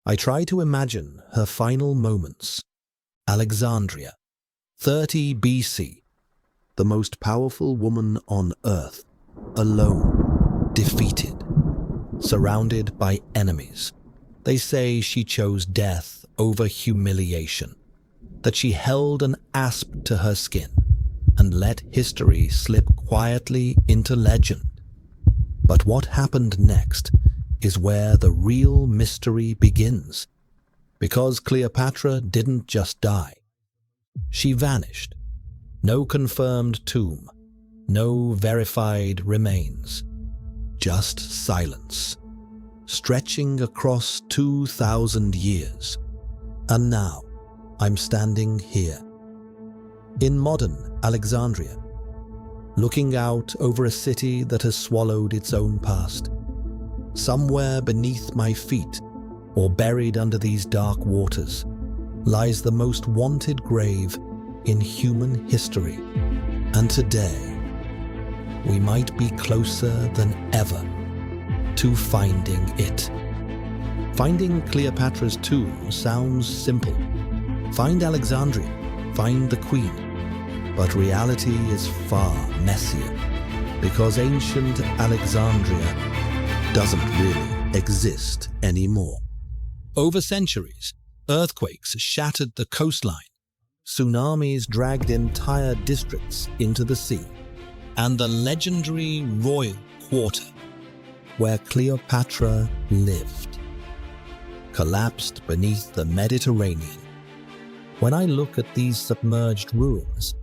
I try to imagine her final moments. Alexandria, 30 BC, the most powerful woman on earth, alone, defeated, surrounded by enemies. They say she chose death over humiliation, that she held an asp to her skin and let history slip quietly into legend. But what happened next is where the real mystery begins, because Cleopatra didn't just die. She vanished. No confirmed tomb, no verified remains, just silence, stretching across 2,000 years. And now, I'm standing here, in modern Alexandria, looking out over a city that has swallowed its own past. Somewhere beneath my feet, or buried under these dark waters, lies the most wanted grave in human history. And today, we might be closer than ever to finding it. Finding Cleopatra's tomb sounds simple. Find Alexandria, find the queen. But reality is far messier, because ancient Alexandria doesn't really exist anymore. Over centuries, earthquakes shattered the coastline. Tsunamis dragged entire districts into the sea. And the legendary royal quarter, where Cleopatra lived, collapsed beneath the Mediterranean. When I look at these submerged ruins,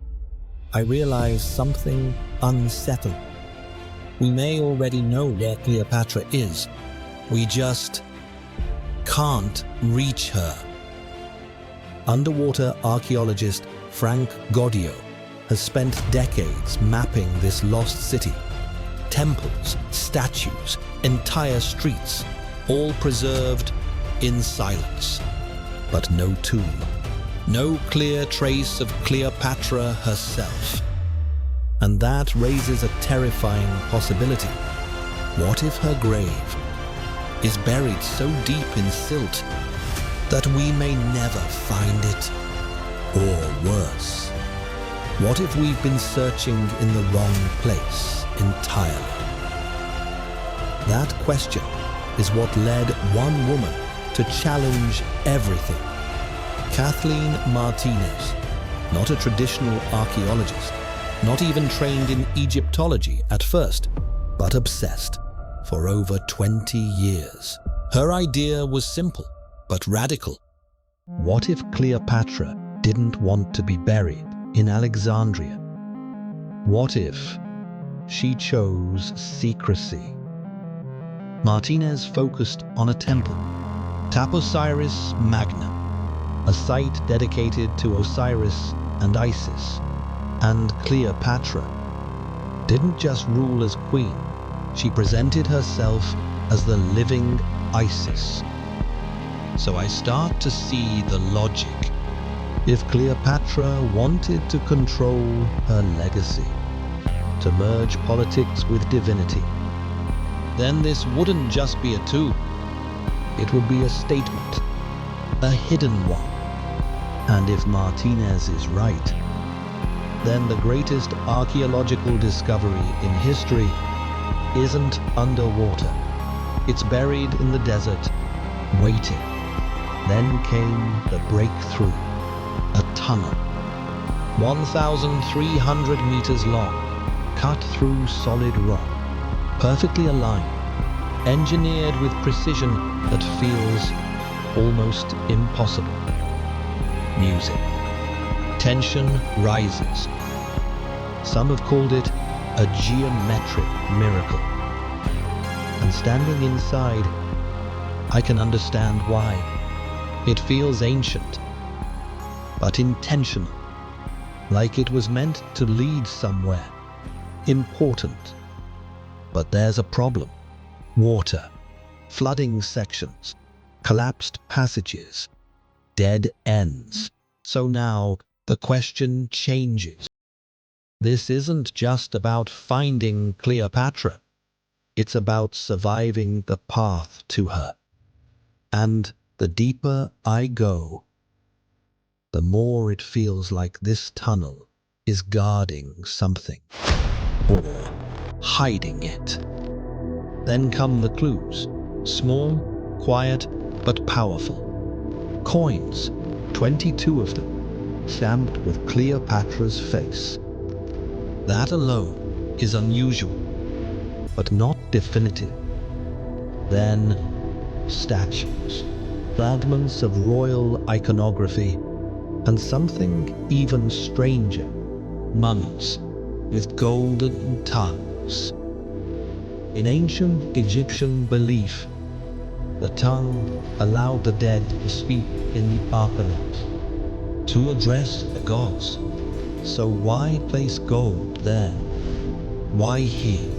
I realize something unsettling. We may already know where Cleopatra is. We just can't reach her. Underwater archaeologist Franck Goddio has spent decades mapping this lost city. Temples, statues, entire streets, all preserved in silence. But no tomb. No clear trace of Cleopatra herself. And that raises a terrifying possibility. What if her grave is buried so deep in silt that we may never find it? Or worse, what if we've been searching in the wrong place entirely? That question is what led one woman to challenge everything. Kathleen Martínez, not a traditional archaeologist, not even trained in Egyptology at first, but obsessed for over 20 years. Her idea was simple, but radical. What if Cleopatra didn't want to be buried in Alexandria? What if she chose secrecy? Martínez focused on a temple, Taposiris Magna, a site dedicated to Osiris and Isis. And Cleopatra didn't just rule as queen, she presented herself as the living Isis. So I start to see the logic. If Cleopatra wanted to control her legacy, to merge politics with divinity, then this wouldn't just be a tomb. It would be a statement, a hidden one. And if Martínez is right, then the greatest archaeological discovery in history isn't underwater. It's buried in the desert, waiting. Then came the breakthrough, a tunnel, 1,300 meters long, cut through solid rock, perfectly aligned, engineered with precision that feels almost impossible. Music. Tension rises. Some have called it a geometric miracle. And standing inside, I can understand why. It feels ancient, but intentional, like it was meant to lead somewhere. Important. But there's a problem. Water, flooding sections, collapsed passages, dead ends. So now the question changes. This isn't just about finding Cleopatra. It's about surviving the path to her. And The deeper I go, the more it feels like this tunnel is guarding something, or hiding it. Then come the clues, small, quiet, but powerful. Coins, 22 of them, stamped with Cleopatra's face. That alone is unusual, but not definitive. Then, statues, fragments of royal iconography, and something even stranger, mummies with golden tongues. In ancient Egyptian belief, the tongue allowed the dead to speak in the archaeologist, to address the gods. So why place gold there? Why here?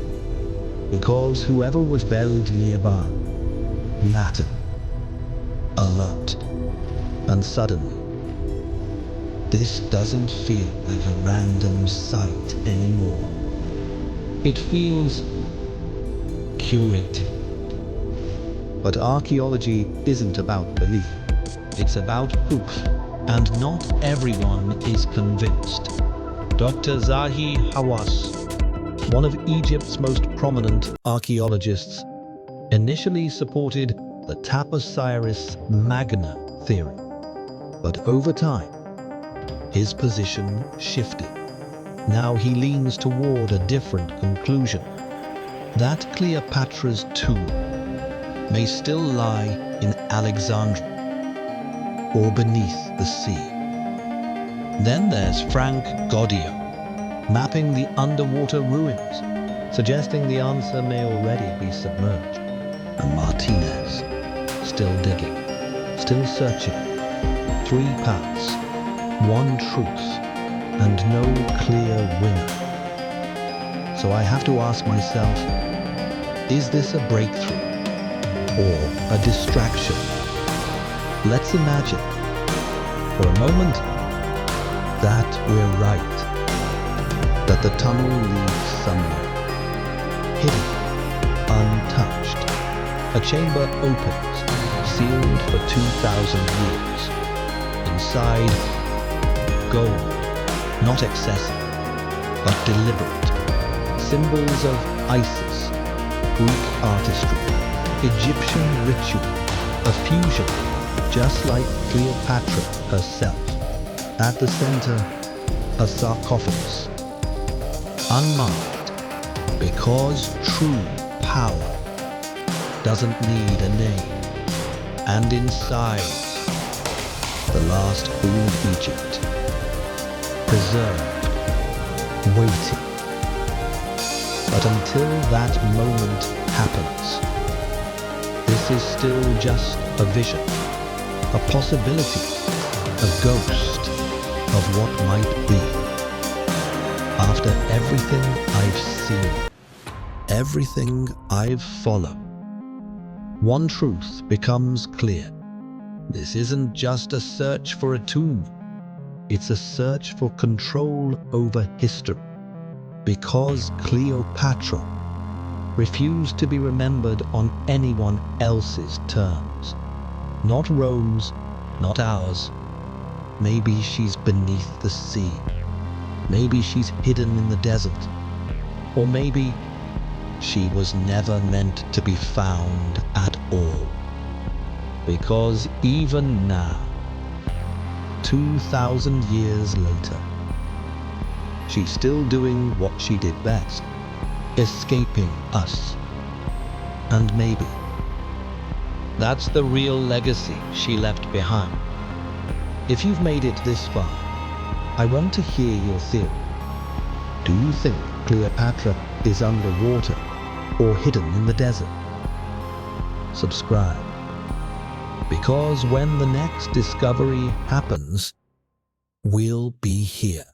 Because whoever was buried nearby mattered a lot. And suddenly, this doesn't feel like a random sight anymore. It feels curated. But archaeology isn't about belief. It's about proof. And not everyone is convinced. Dr. Zahi Hawass, one of Egypt's most prominent archaeologists, initially supported the Taposiris Magna theory. But over time, his position shifted. Now he leans toward a different conclusion. That Cleopatra's tomb may still lie in Alexandria or beneath the sea. Then there's Franck Goddio, mapping the underwater ruins, suggesting the answer may already be submerged. And Martínez, still digging, still searching. 3 paths, one truth, and no clear winner. So I have to ask myself, is this a breakthrough or a distraction? Let's imagine, for a moment, that we're right, that the tunnel leads somewhere, hidden, untouched. A chamber opens, sealed for 2,000 years. Inside, gold, not excessive, but deliberate. Symbols of Isis, Greek artistry, Egyptian ritual, a fusion, just like Cleopatra herself. At the center, a sarcophagus, unmarked, because true power doesn't need a name. And inside, the last queen of Egypt, preserved, waiting. But until that moment happens, this is still just a vision, a possibility, a ghost of what might be. After everything I've seen, everything I've followed, one truth becomes clear. This isn't just a search for a tomb. It's a search for control over history. Because Cleopatra refused to be remembered on anyone else's terms. Not Rome's, not ours. Maybe she's beneath the sea. Maybe she's hidden in the desert. Or maybe she was never meant to be found at all. Because even now, 2,000 years later, she's still doing what she did best, escaping us. And maybe that's the real legacy she left behind. If you've made it this far, I want to hear your theory. Do you think Cleopatra is underwater or hidden in the desert? Subscribe. Because when the next discovery happens, we'll be here.